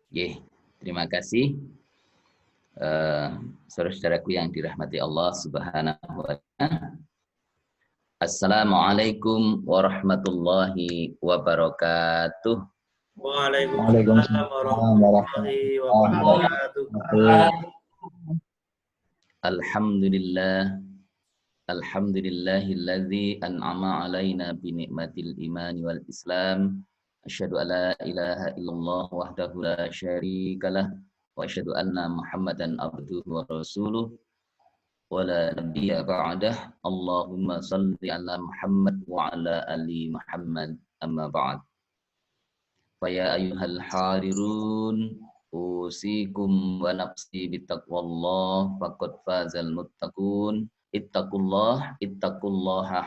Ye, terima kasih saudara-saudaraku yang dirahmati Allah Subhanahu wa taala. Assalamualaikum warahmatullahi wabarakatuh. Waalaikumsalam Waalaikumsalam warahmatullahi warahmatullahi wabarakatuh. wabarakatuh. Alhamdulillah, alhamdulillahilladzi an'ama alaina bi ni'matil imani wal islam. Asyhadu an la ilaha illallah wahdahu la syarikalah wa asyhadu anna Muhammadan abduhu wa rasuluh wa la nabiyya ba'dah. Allahumma shalli ala Muhammad wa ala ali Muhammad, amma ba'd. Faya ayyuhal hadirun usikum wa nafsi bittaqwallah faqad fazal muttaqun. Ittaqullaha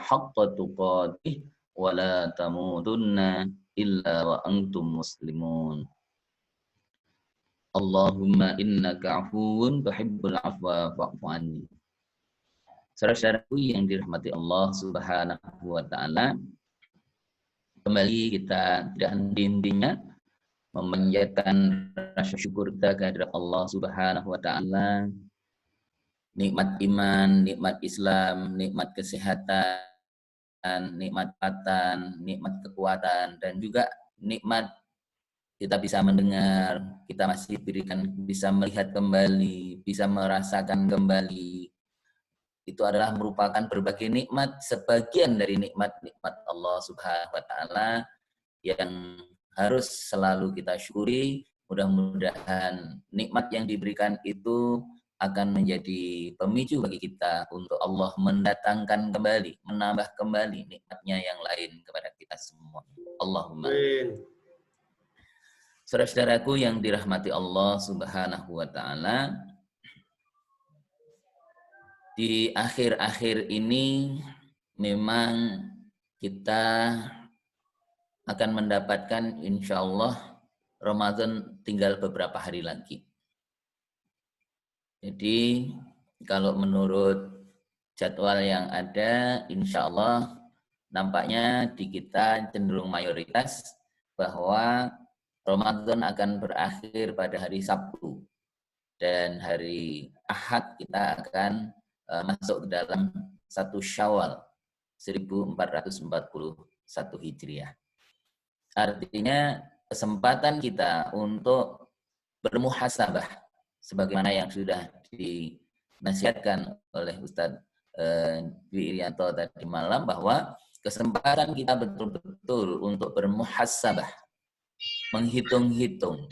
haqqa tuqatih wa la tamutunna illa wa antum muslimun. Allahumma innaka afuwun tuhibbul afwa fa'fu anni. Saudara-saudaraku yang dirahmati Allah Subhanahu wa taala, kembali kita tidak henti-hentinya memanjatkan rasa syukur kita kehadirat Allah Subhanahu wa taala. Nikmat iman, nikmat Islam, nikmat kesehatan, nikmat nikmat kekuatan, dan juga nikmat kita bisa mendengar, kita masih diberikan bisa melihat kembali, bisa merasakan kembali. Itu adalah merupakan berbagai nikmat, sebagian dari nikmat-nikmat Allah Subhanahu wa taala yang harus selalu kita syukuri. Mudah-mudahan nikmat yang diberikan itu akan menjadi pemicu bagi kita untuk Allah mendatangkan kembali, menambah kembali nikmatnya yang lain kepada kita semua. Allahumma. Saudara-saudaraku yang dirahmati Allah Subhanahu wa taala, di akhir-akhir ini memang kita akan mendapatkan insya Allah Ramadan tinggal beberapa hari lagi. Jadi kalau menurut jadwal yang ada, insya Allah nampaknya di kita cenderung mayoritas bahwa Ramadan akan berakhir pada hari Sabtu. Dan hari Ahad kita akan masuk ke dalam 1 Syawal 1441 Hijriah. Artinya kesempatan kita untuk bermuhasabah sebagaimana yang sudah dinasihatkan oleh Ustadz Dwi Irianto tadi malam, bahwa kesempatan kita betul-betul untuk bermuhasabah, menghitung-hitung,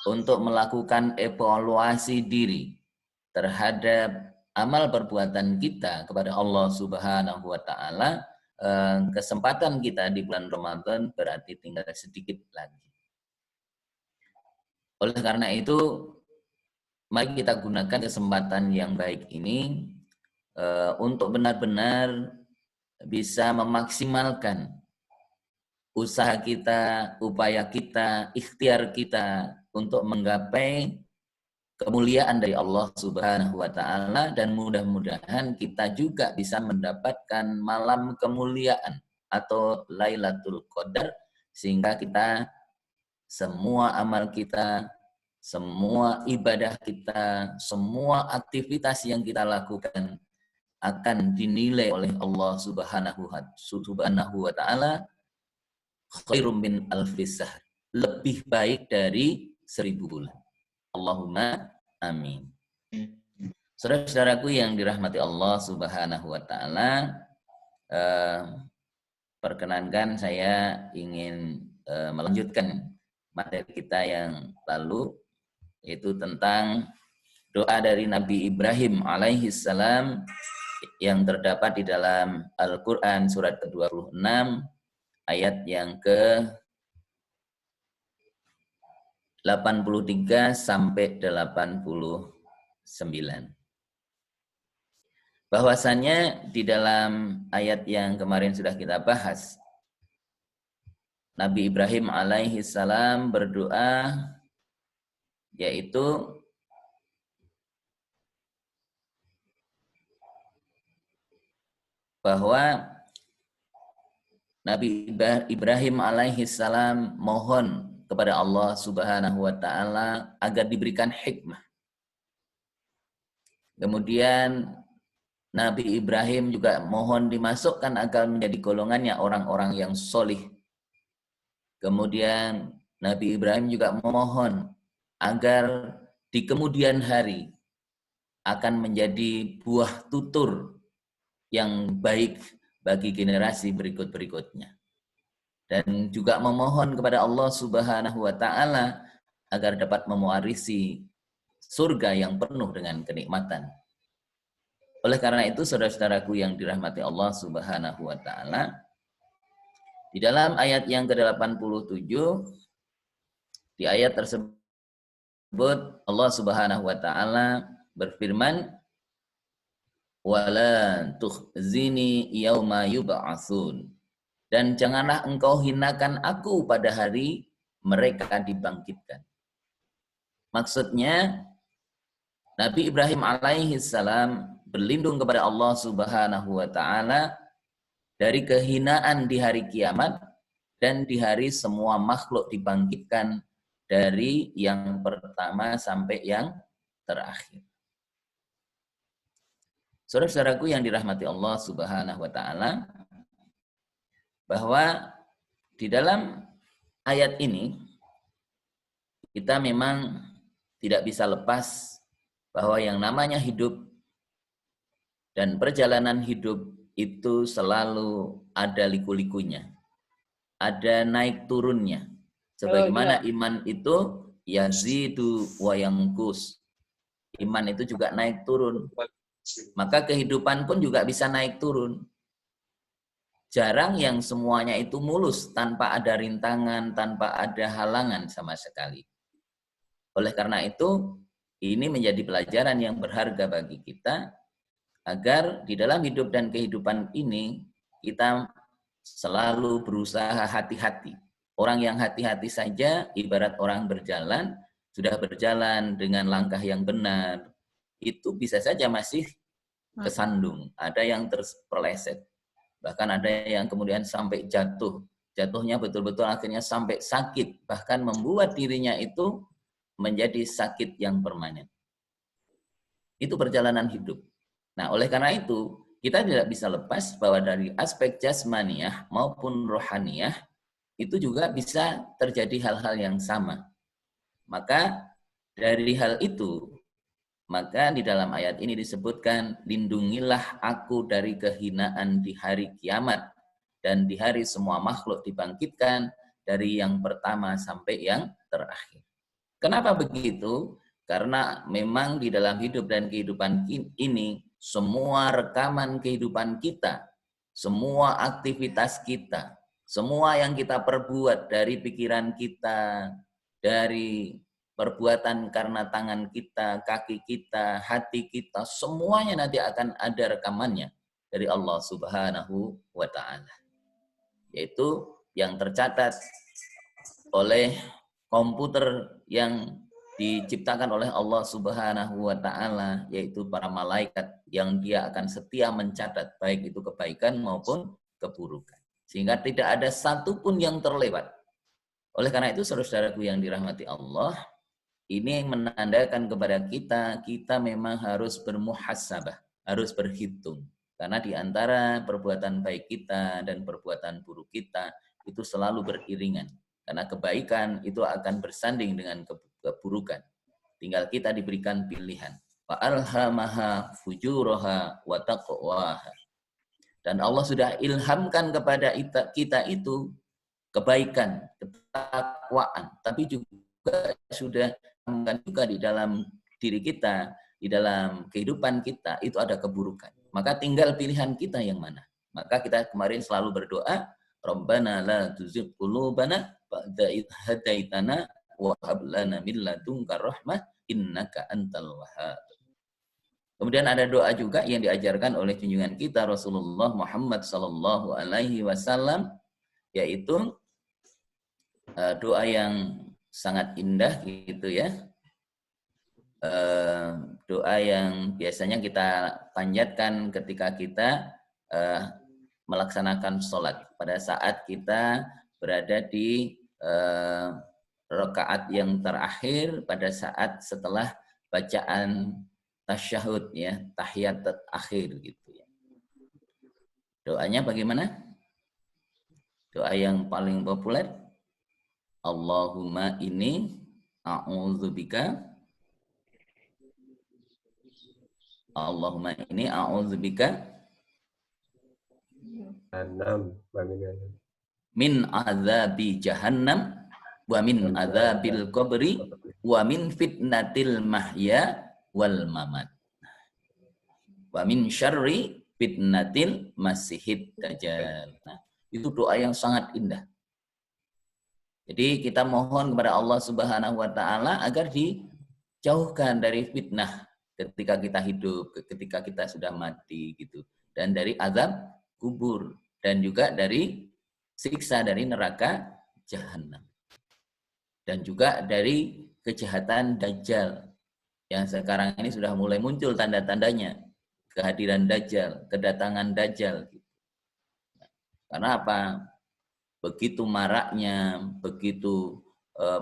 untuk melakukan evaluasi diri terhadap amal perbuatan kita kepada Allah Subhanahu wa taala. Kesempatan kita di bulan Ramadan berarti tinggal sedikit lagi. Oleh karena itu, mari kita gunakan kesempatan yang baik ini untuk benar-benar bisa memaksimalkan usaha kita, upaya kita, ikhtiar kita untuk menggapai kemuliaan dari Allah Subhanahu wa taala, dan mudah-mudahan kita juga bisa mendapatkan malam kemuliaan atau Lailatul Qadar, sehingga kita semua amal kita, semua ibadah kita, semua aktivitas yang kita lakukan akan dinilai oleh Allah Subhanahu wa taala khairum min alfis sahr, lebih baik dari 1000 bulan. Allahumma amin. Saudara-saudaraku yang dirahmati Allah Subhanahu wa taala, perkenankan saya ingin melanjutkan materi kita yang lalu, yaitu tentang doa dari Nabi Ibrahim alaihi salam yang terdapat di dalam Al-Qur'an surat ke-26 ayat yang ke 83 sampai 89. Bahwasannya di dalam ayat yang kemarin sudah kita bahas, Nabi Ibrahim alaihi salam berdoa, yaitu bahwa Nabi Ibrahim alaihi salam mohon kepada Allah Subhanahu wa taala agar diberikan hikmah. Kemudian Nabi Ibrahim juga mohon dimasukkan agar menjadi golongannya orang-orang yang solih. Kemudian Nabi Ibrahim juga memohon agar di kemudian hari akan menjadi buah tutur yang baik bagi generasi berikut-berikutnya. Dan juga memohon kepada Allah Subhanahu wa taala agar dapat mewarisi surga yang penuh dengan kenikmatan. Oleh karena itu, saudara-saudaraku yang dirahmati Allah Subhanahu wa taala, di dalam ayat yang ke-87, di ayat tersebut Allah Subhanahu wa taala berfirman, "Wala tukhzini yauma yub'atsun." Dan janganlah engkau hinakan aku pada hari mereka dibangkitkan. Maksudnya, Nabi Ibrahim alaihi salam berlindung kepada Allah Subhanahu wa taala dari kehinaan di hari kiamat dan di hari semua makhluk dibangkitkan dari yang pertama sampai yang terakhir. Saudara-saudaraku yang dirahmati Allah Subhanahu wa taala, bahwa di dalam ayat ini kita memang tidak bisa lepas bahwa yang namanya hidup dan perjalanan hidup itu selalu ada liku-likunya. Ada naik turunnya. Sebagaimana iman itu yazidu wa yanqus. Iman itu juga naik turun. Maka kehidupan pun juga bisa naik turun. Jarang yang semuanya itu mulus tanpa ada rintangan, tanpa ada halangan sama sekali. Oleh karena itu, ini menjadi pelajaran yang berharga bagi kita agar di dalam hidup dan kehidupan ini kita selalu berusaha hati-hati. Orang yang hati-hati saja ibarat orang berjalan, sudah berjalan dengan langkah yang benar, itu bisa saja masih kesandung, ada yang terpeleset. Bahkan ada yang kemudian sampai jatuh. Jatuhnya betul-betul akhirnya sampai sakit, bahkan membuat dirinya itu menjadi sakit yang permanen. Itu perjalanan hidup. Nah, oleh karena itu, kita tidak bisa lepas bahwa dari aspek jasmaniyah maupun rohaniyah, itu juga bisa terjadi hal-hal yang sama. Maka dari hal itu, maka di dalam ayat ini disebutkan, lindungilah aku dari kehinaan di hari kiamat, dan di hari semua makhluk dibangkitkan, dari yang pertama sampai yang terakhir. Kenapa begitu? Karena memang di dalam hidup dan kehidupan ini, semua rekaman kehidupan kita, semua aktivitas kita, semua yang kita perbuat dari pikiran kita, dari perbuatan karena tangan kita, kaki kita, hati kita, semuanya nanti akan ada rekamannya dari Allah Subhanahu wa taala. Yaitu yang tercatat oleh komputer yang diciptakan oleh Allah Subhanahu wa taala, yaitu para malaikat yang dia akan setia mencatat baik itu kebaikan maupun keburukan. Sehingga tidak ada satupun yang terlewat. Oleh karena itu, saudara-saudaraku yang dirahmati Allah, ini menandakan kepada kita memang harus bermuhasabah, harus berhitung. Karena di antara perbuatan baik kita dan perbuatan buruk kita itu selalu beriringan. Karena kebaikan itu akan bersanding dengan keburukan. Tinggal kita diberikan pilihan. Wa alhamaha fujuraha wa taqwaha. Dan Allah sudah ilhamkan kepada kita itu kebaikan, ketakwaan, tapi juga sudah juga di dalam diri kita, di dalam kehidupan kita itu ada keburukan. Maka tinggal pilihan kita yang mana. Maka kita kemarin selalu berdoa, Rabbana la tuzigh qulubana ba'da idh hadaitana wa hab lana min ladunka rahmah innaka antal wahhab. Kemudian ada doa juga yang diajarkan oleh junjungan kita Rasulullah Muhammad sallallahu alaihi wasallam, yaitu doa yang sangat indah gitu ya. Doa yang biasanya kita panjatkan ketika kita melaksanakan sholat pada saat kita berada di rakaat yang terakhir pada saat setelah bacaan tasyahud ya, tahiyat akhir gitu ya. Doanya bagaimana? Doa yang paling populer, Allahumma ini a'udzubika Allahumma ini a'udzubika min azabi jahannam wa min azabil qabri wa min fitnatil mahya wal mamat wa min syarri fitnatil masihid dajjal. Nah, itu doa yang sangat indah. Jadi kita mohon kepada Allah Subhanahu wa taala agar dijauhkan dari fitnah ketika kita hidup, ketika kita sudah mati gitu, dan dari azab kubur dan juga dari siksa dari neraka jahanam. Dan juga dari kejahatan Dajjal yang sekarang ini sudah mulai muncul tanda-tandanya, kehadiran Dajjal, kedatangan Dajjal. Karena apa? Begitu maraknya, begitu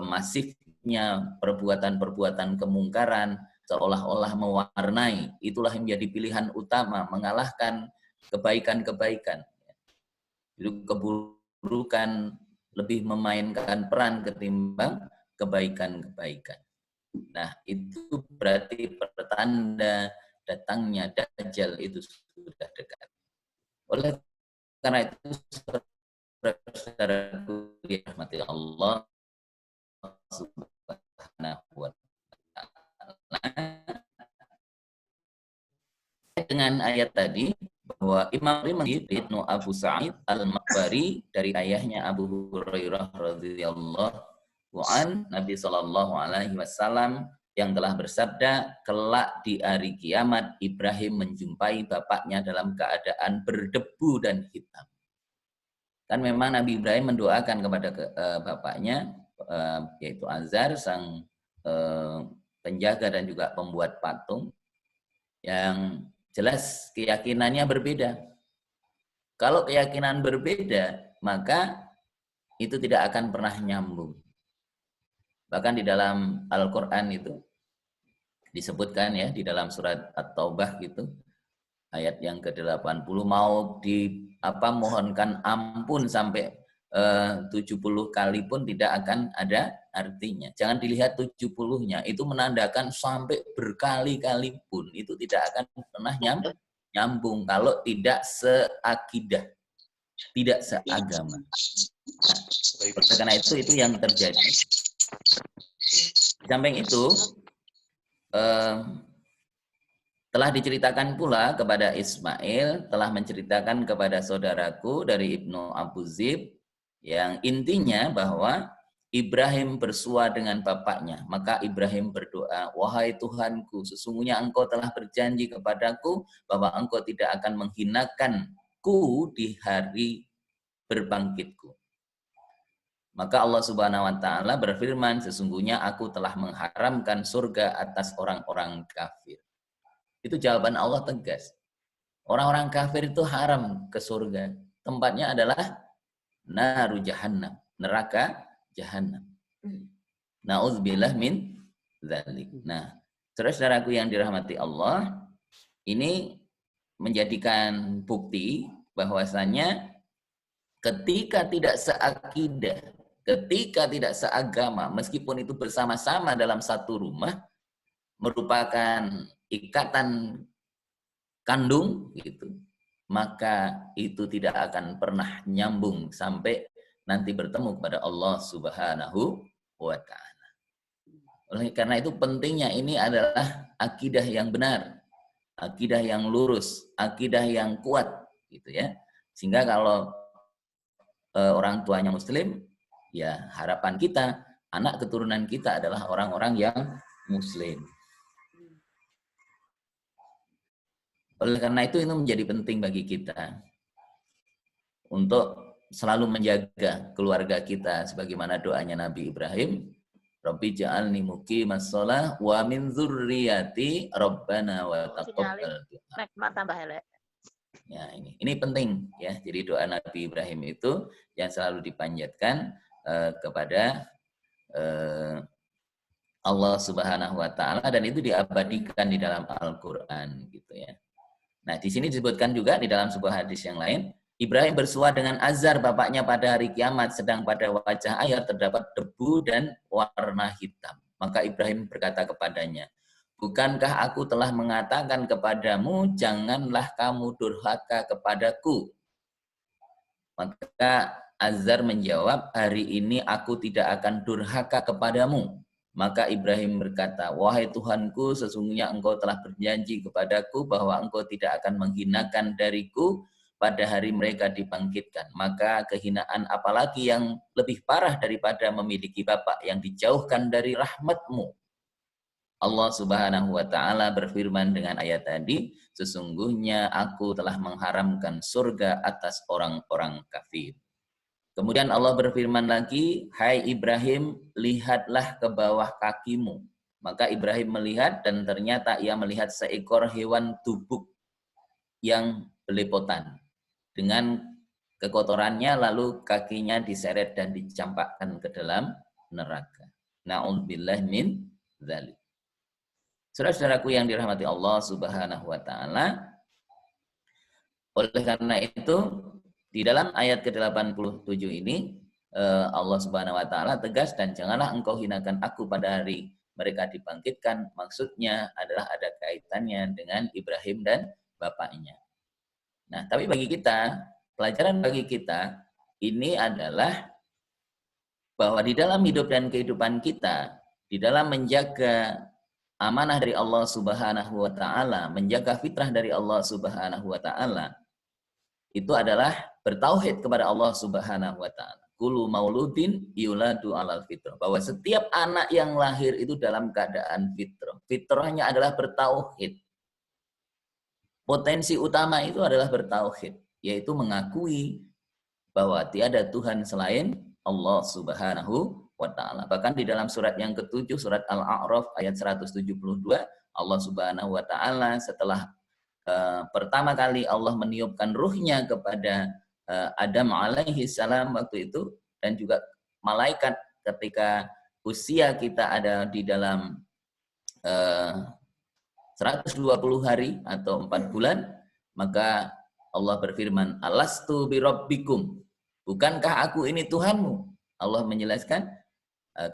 masifnya perbuatan-perbuatan kemungkaran seolah-olah mewarnai, itulah yang menjadi pilihan utama mengalahkan kebaikan-kebaikan. Itu keburukan lebih memainkan peran ketimbang kebaikan-kebaikan. Nah, itu berarti pertanda datangnya Dajjal itu sudah dekat. Oleh karena itu, saudaraku dirahmati Allah Subhanahu wa taala, dengan ayat tadi bahwa Imam Tirmidzi Ibnu Abu Sa'id Al-Maghbari dari ayahnya Abu Hurairah radhiyallahu an, Nabi sallallahu alaihi wasallam yang telah bersabda, kelak di hari kiamat Ibrahim menjumpai bapaknya dalam keadaan berdebu dan hitam. Kan memang Nabi Ibrahim mendoakan kepada bapaknya yaitu Azar, sang penjaga dan juga pembuat patung, yang jelas keyakinannya berbeda. Kalau keyakinan berbeda, maka itu tidak akan pernah nyambung. Bahkan di dalam Al-Quran itu disebutkan ya, di dalam surat At-Taubah gitu, ayat yang ke-80, mau mohonkan ampun sampai 70 kali pun tidak akan ada artinya. Jangan dilihat 70-nya, itu menandakan sampai berkali-kali pun itu tidak akan pernah nyambung kalau tidak seakidah, tidak seagama. Nah, karena itu yang terjadi. Samping itu telah diceritakan pula kepada Ismail, telah menceritakan kepada saudaraku dari Ibnu Abu Zib, yang intinya bahwa Ibrahim bersua dengan bapaknya. Maka Ibrahim berdoa, wahai Tuhanku, sesungguhnya engkau telah berjanji kepadaku bahwa engkau tidak akan menghinakanku di hari berbangkitku. Maka Allah Subhanahu wa taala berfirman, sesungguhnya aku telah mengharamkan surga atas orang-orang kafir. Itu jawaban Allah tegas. Orang-orang kafir itu haram ke surga. Tempatnya adalah naru jahannam, neraka jahannam. Na'udzubillah min dzalik. Nah, saudara-saudaraku yang dirahmati Allah, ini menjadikan bukti bahwasanya ketika tidak seakidah, ketika tidak seagama, meskipun itu bersama-sama dalam satu rumah, merupakan ikatan kandung gitu, maka itu tidak akan pernah nyambung sampai nanti bertemu kepada Allah Subhanahu wa taala. Oleh karena itu pentingnya ini adalah akidah yang benar, akidah yang lurus, akidah yang kuat gitu ya. Sehingga kalau orang tuanya muslim, ya harapan kita anak keturunan kita adalah orang-orang yang muslim. Oleh karena itu menjadi penting bagi kita untuk selalu menjaga keluarga kita sebagaimana doanya Nabi Ibrahim, Rabbi ja'alni muqimas shalah wa min dzurriyyati rabbana wa taqabbal du'a. Ya, ini penting ya. Jadi doa Nabi Ibrahim itu yang selalu dipanjatkan kepada Allah Subhanahu wa taala, dan itu diabadikan di dalam Al-Qur'an gitu ya. Nah, di sini disebutkan juga di dalam sebuah hadis yang lain, Ibrahim bersua dengan Azar bapaknya pada hari kiamat, sedang pada wajah ayah terdapat debu dan warna hitam. Maka Ibrahim berkata kepadanya, bukankah aku telah mengatakan kepadamu, janganlah kamu durhaka kepadaku? Maka Azar menjawab, hari ini aku tidak akan durhaka kepadamu. Maka Ibrahim berkata, wahai Tuhanku, sesungguhnya engkau telah berjanji kepadaku bahwa engkau tidak akan menghinakan dariku pada hari mereka dibangkitkan. Maka kehinaan apalagi yang lebih parah daripada memiliki bapak yang dijauhkan dari rahmatmu. Allah Subhanahu wa taala berfirman dengan ayat tadi, sesungguhnya aku telah mengharamkan surga atas orang-orang kafir. Kemudian Allah berfirman lagi, hai Ibrahim, lihatlah ke bawah kakimu. Maka Ibrahim melihat dan ternyata ia melihat seekor hewan tubuk yang belepotan. Dengan kekotorannya lalu kakinya diseret dan dicampakkan ke dalam neraka. Na'udzubillah min dzalik. Saudara-saudaraku yang dirahmati Allah Subhanahu wa taala, oleh karena itu di dalam ayat ke-87 ini Allah Subhanahu wa taala tegas, dan janganlah engkau hinakan aku pada hari mereka dibangkitkan. Maksudnya adalah ada kaitannya dengan Ibrahim dan bapaknya. Nah, tapi bagi kita, pelajaran bagi kita ini adalah bahwa di dalam hidup dan kehidupan kita, di dalam menjaga amanah dari Allah Subhanahu wa taala, menjaga fitrah dari Allah Subhanahu wa taala, itu adalah bertauhid kepada Allah Subhanahu wa taala. Kullu mauludin yuladu alal fitrah. Bahwa setiap anak yang lahir itu dalam keadaan fitrah. Fitrahnya adalah bertauhid. Potensi utama itu adalah bertauhid, yaitu mengakui bahwa tiada Tuhan selain Allah Subhanahu wa taala. Bahkan di dalam surat yang ke-7, surat Al-A'raf ayat 172, Allah Subhanahu wa taala setelah pertama kali Allah meniupkan ruhnya kepada Adam alaihi salam waktu itu, dan juga malaikat ketika usia kita ada di dalam 120 hari atau 4 bulan, maka Allah berfirman, alastu birabbikum, bukankah aku ini Tuhanmu? Allah menjelaskan,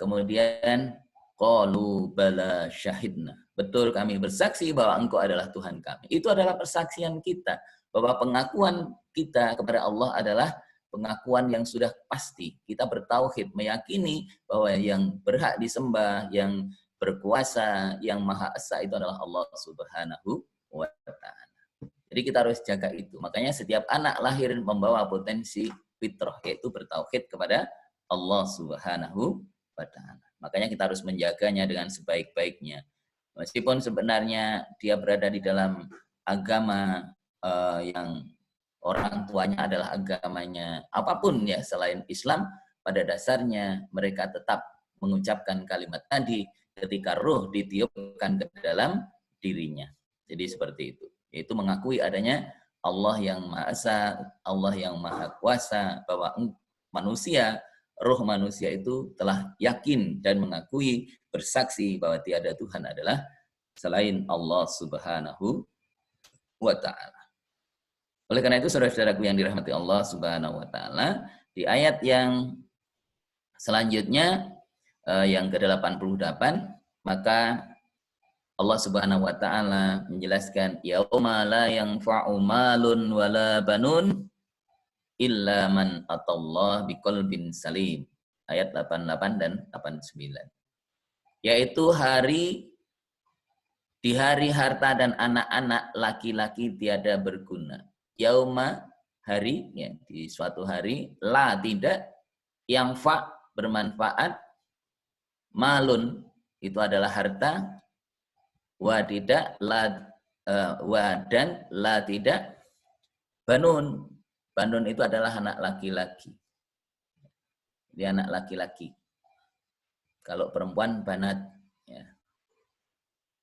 kemudian qalu bala syahidna, betul kami bersaksi bahwa engkau adalah Tuhan kami. Itu adalah persaksian kita, bahwa pengakuan kita kepada Allah adalah pengakuan yang sudah pasti. Kita bertauhid, meyakini bahwa yang berhak disembah, yang berkuasa, yang maha esa itu adalah Allah Subhanahu wa ta'ala. Jadi kita harus jaga itu. Makanya setiap anak lahir membawa potensi fitrah, yaitu bertauhid kepada Allah Subhanahu wa ta'ala. Makanya kita harus menjaganya dengan sebaik-baiknya. Meskipun sebenarnya dia berada di dalam agama yang orang tuanya adalah agamanya apapun ya selain Islam, pada dasarnya mereka tetap mengucapkan kalimat tadi ketika ruh ditiupkan ke dalam dirinya. Jadi seperti itu. Yaitu mengakui adanya Allah yang Maha Esa, Allah yang Maha Kuasa, bahwa manusia, roh manusia itu telah yakin dan mengakui, bersaksi bahwa tiada Tuhan adalah selain Allah Subhanahu wa ta'ala. Oleh karena itu, saudara-saudaraku yang dirahmati Allah Subhanahu wa ta'ala, di ayat yang selanjutnya, yang ke-88, maka Allah Subhanahu wa ta'ala menjelaskan, yauma la yanfa'u malun wala banun illa man atallah biqalbin salim. Ayat 88 dan 89. Yaitu di hari harta dan anak-anak laki-laki tiada berguna. Yauma, hari, ya, di suatu hari, la, tidak, yang fa, bermanfaat, malun, itu adalah harta, wa tidak, wa dan la tidak, banun, banun itu adalah anak laki-laki. Dia anak laki-laki. Kalau perempuan banat, ya.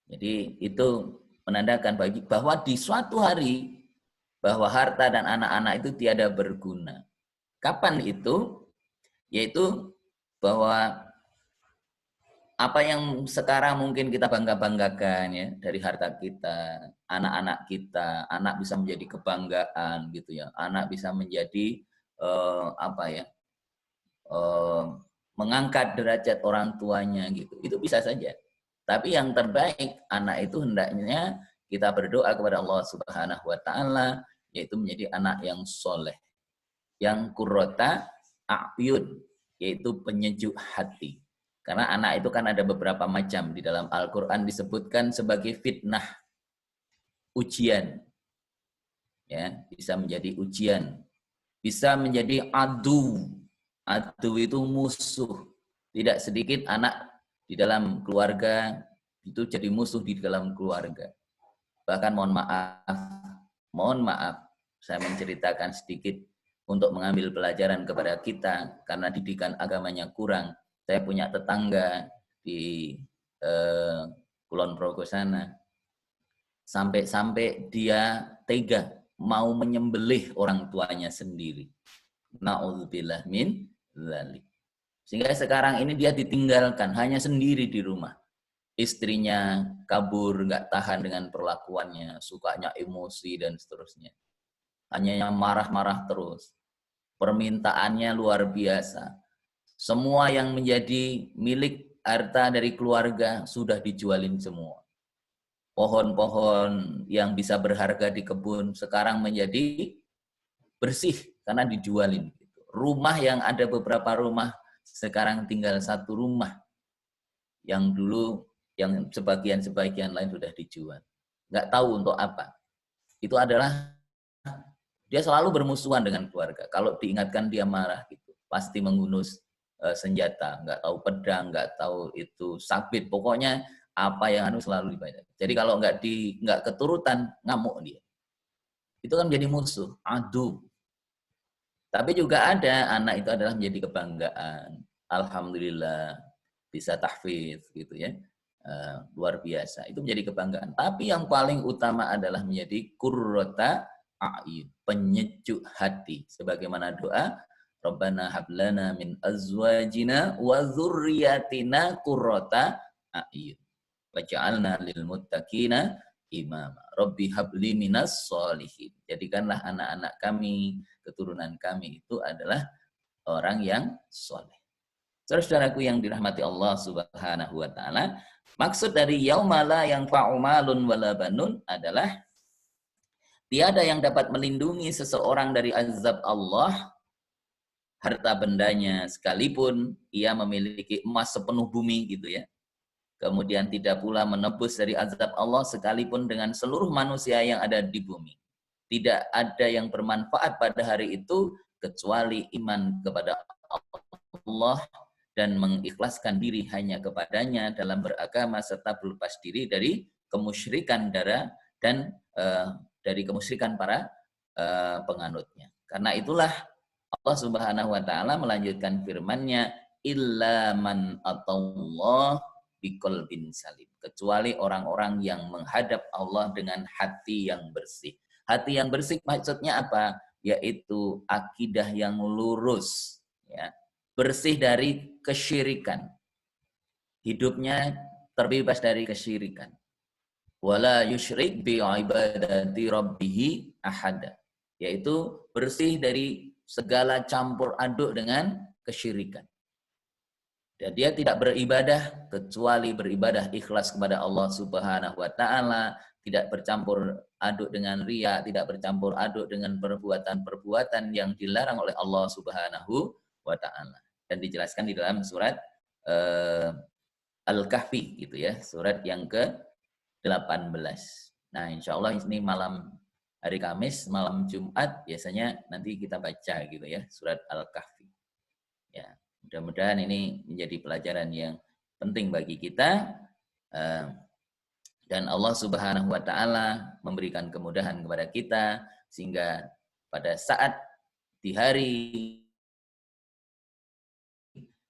Jadi itu menandakan bahwa di suatu hari bahwa harta dan anak-anak itu tiada berguna. Kapan itu? Yaitu bahwa apa yang sekarang mungkin kita bangga-banggakan ya dari harta kita, anak-anak kita, anak bisa menjadi kebanggaan gitu ya, anak bisa menjadi apa ya, eh, mengangkat derajat orang tuanya gitu, itu bisa saja. Tapi yang terbaik anak itu hendaknya kita berdoa kepada Allah Subhanahu Wa Taala, yaitu menjadi anak yang soleh, yang kurrota a'yun, yaitu penyejuk hati. Karena anak itu kan ada beberapa macam. Di dalam Al-Quran disebutkan sebagai fitnah, ujian. Ya, bisa menjadi ujian. Bisa menjadi adu. Adu itu musuh. Tidak sedikit anak di dalam keluarga itu jadi musuh di dalam keluarga. Bahkan mohon maaf, saya menceritakan sedikit untuk mengambil pelajaran kepada kita karena didikan agamanya kurang. Saya punya tetangga di Kulon Progo sana, sampai-sampai dia tega mau menyembelih orang tuanya sendiri. Na'udzubillah min dzalik. Sehingga sekarang ini dia ditinggalkan hanya sendiri di rumah. Istrinya kabur, nggak tahan dengan perlakuannya, sukanya emosi dan seterusnya. Hanya yang marah-marah terus. Permintaannya luar biasa. Semua yang menjadi milik harta dari keluarga sudah dijualin semua. Pohon-pohon yang bisa berharga di kebun sekarang menjadi bersih karena dijualin. Rumah yang ada beberapa rumah sekarang tinggal satu rumah. Yang dulu yang sebagian lain sudah dijual. Nggak tahu untuk apa. Itu adalah dia selalu bermusuhan dengan keluarga. Kalau diingatkan dia marah gitu. Pasti menghunus senjata, nggak tahu pedang, nggak tahu itu sabit. Pokoknya apa yang selalu dibayar. Jadi kalau nggak keturutan ngamuk dia. Itu kan menjadi musuh, adu. Tapi juga ada anak itu adalah menjadi kebanggaan. Alhamdulillah bisa tahfidz gitu ya. Luar biasa. Itu menjadi kebanggaan. Tapi yang paling utama adalah menjadi qurrata a'yun, penyejuk hati. Sebagaimana doa, Rabbana hablana min azwajina wa dzurriyyatina qurrata a'yun. Waj'alna lil muttaqina imama. Rabbi habli minas sholihin. Jadikanlah anak-anak kami, keturunan kami itu adalah orang yang soleh. Saudaraku yang dirahmati Allah Subhanahu wa taala, maksud dari yaumala yang fa'umalun wala banun adalah tiada yang dapat melindungi seseorang dari azab Allah, harta bendanya sekalipun ia memiliki emas sepenuh bumi gitu ya. Kemudian tidak pula menebus dari azab Allah sekalipun dengan seluruh manusia yang ada di bumi. Tidak ada yang bermanfaat pada hari itu kecuali iman kepada Allah dan mengikhlaskan diri hanya kepadanya dalam beragama serta berlepas diri dari kemusyrikan dan dari kemusyrikan para penganutnya. Karena itulah Allah Subhanahu wa taala melanjutkan firman-Nya, illa man atallah biqalbin salim, kecuali orang-orang yang menghadap Allah dengan hati yang bersih. Hati yang bersih maksudnya apa? Yaitu akidah yang lurus, ya. Bersih dari kesyirikan. Hidupnya terbebas dari kesyirikan. Wala yusyrik bi ibadati rabbih ahada. Yaitu bersih dari segala campur aduk dengan kesyirikan. Dan dia tidak beribadah kecuali beribadah ikhlas kepada Allah Subhanahu wa taala, tidak bercampur aduk dengan riya, tidak bercampur aduk dengan perbuatan-perbuatan yang dilarang oleh Allah Subhanahu wa taala. Dan dijelaskan di dalam surat Al-Kahfi gitu ya, surat yang ke-18. Nah, insya Allah ini malam hari Kamis, malam Jumat biasanya nanti kita baca gitu ya, surat Al-Kahfi. Ya, mudah-mudahan ini menjadi pelajaran yang penting bagi kita, dan Allah Subhanahu wa taala memberikan kemudahan kepada kita sehingga pada saat di hari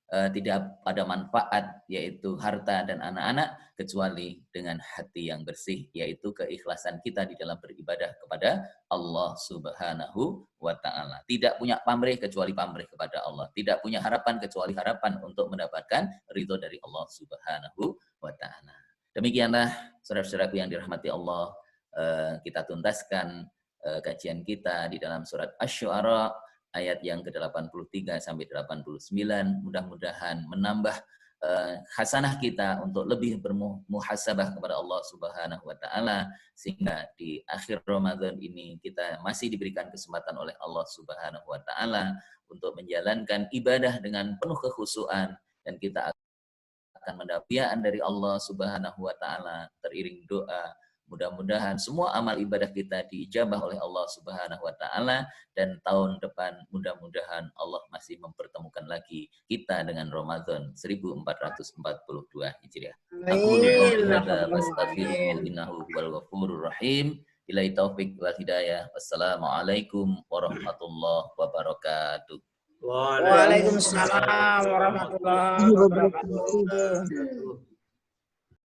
tidak ada manfaat, yaitu harta dan anak-anak, kecuali dengan hati yang bersih, yaitu keikhlasan kita di dalam beribadah kepada Allah Subhanahu wa Ta'ala. Tidak punya pamrih kecuali pamrih kepada Allah. Tidak punya harapan kecuali harapan untuk mendapatkan ridho dari Allah Subhanahu wa Ta'ala. Demikianlah saudara-saudaraku yang dirahmati Allah, kita tuntaskan kajian kita di dalam surat Asy-Syu'ara ayat yang ke-83 sampai 89. Mudah-mudahan menambah hasanah kita untuk lebih bermuhasabah kepada Allah Subhanahu wa Ta'ala, sehingga di akhir Ramadan ini kita masih diberikan kesempatan oleh Allah Subhanahu wa Ta'ala untuk menjalankan ibadah dengan penuh kekhusyuan, dan kita akan mendapat dari Allah Subhanahu wa Ta'ala teriring doa. Mudah-mudahan semua amal ibadah kita diijabah oleh Allah Subhanahu wa Ta'ala, dan tahun depan mudah-mudahan Allah masih mempertemukan lagi kita dengan Ramadan 1442 Hijriah. Aku lupa wastaghfiruhu innahu huwal ghafurur rahim. Billahi taufik wal hidayah. Wassalamualaikum warahmatullahi wabarakatuh. Waalaikumsalam Waalaikumsalam warahmatullahi wabarakatuh.